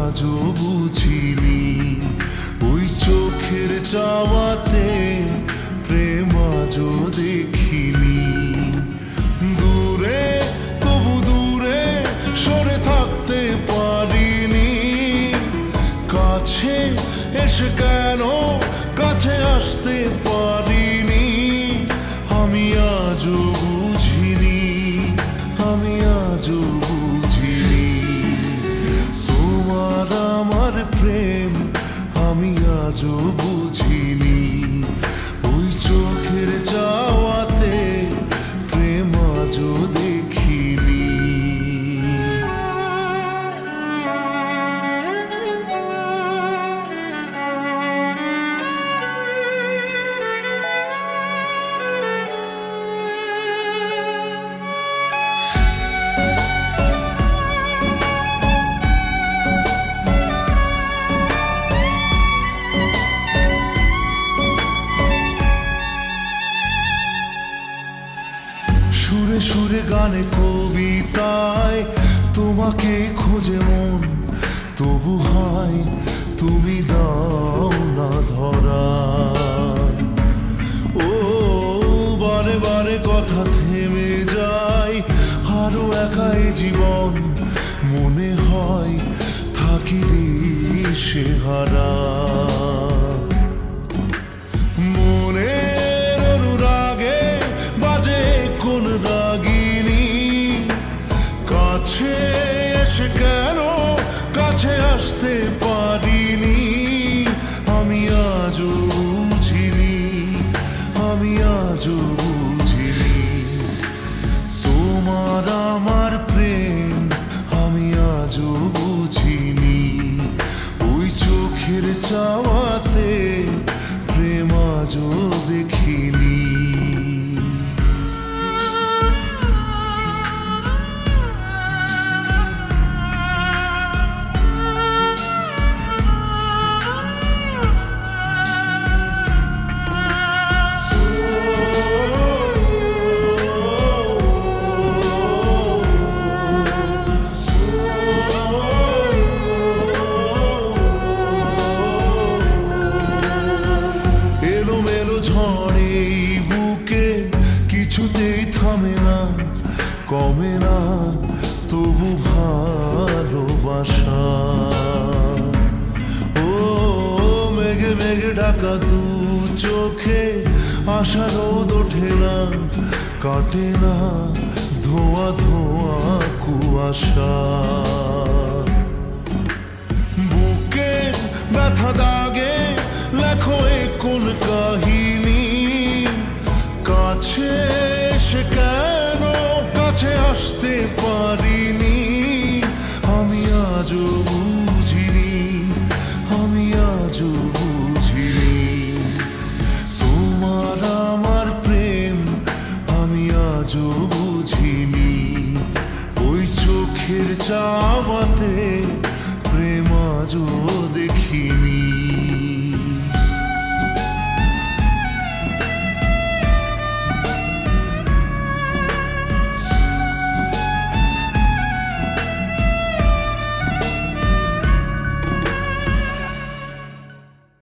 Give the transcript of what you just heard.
আজও বুঝিনি, ওই চোখের চাওয়াতে প্রেম আজও দেখিনি। দূরে তবু দূরে সরে থাকতে পারিনি, কাছে এসে কেন কাছে আসতে পারিনি। আমি আজও বুঝিনি, আমি আজও বুঝিনি তোমার আমার প্রেম, আমি আজও বুঝিনি। ওই চোখের চাওয়াতে প্রেম আজও দেখিনি। সুরে সুরে গানে কবিতায় তোমাকে খোঁজে মন, তবু হয় তুমি দাও না ধরা। ও বারে বারে কথা থেমে যায়, আরো একাই জীবন মনে হয় থাকি দিশে হারা। মনের অনুরাগে বাজে কোন রাগিনী, কাছে এসে কেন কাছে আসতে পারিনি। আমি আজও বুঝিনি, আমি আজও বুঝিনি তোমার আমার প্রেম, আমি আজও বুঝিনি। ওই চোখের চাওয়াতে প্রেম আজও দেখিনি। ঝড়ে বুকে কিছুতেই থামে না, কমে না তবু ভালোবাসা। ও মেঘে মেঘে ঢাকা দু চোখে আশা রোদ ওঠে না, কাটে না ধোয়া ধোয়া কুয়াশা। বুকে ব্যথা দাগে লেখো এ কোন কাহিনী, কাছে এসে কেন কাছে আসতে পারিনি। আমি আজও বুঝিনি, আমি আজও বুঝিনি তোমার আমার প্রেম, আমি আজও বুঝিনি। ওই চোখের চাওয়াতে প্রেম আজও দেখিনি।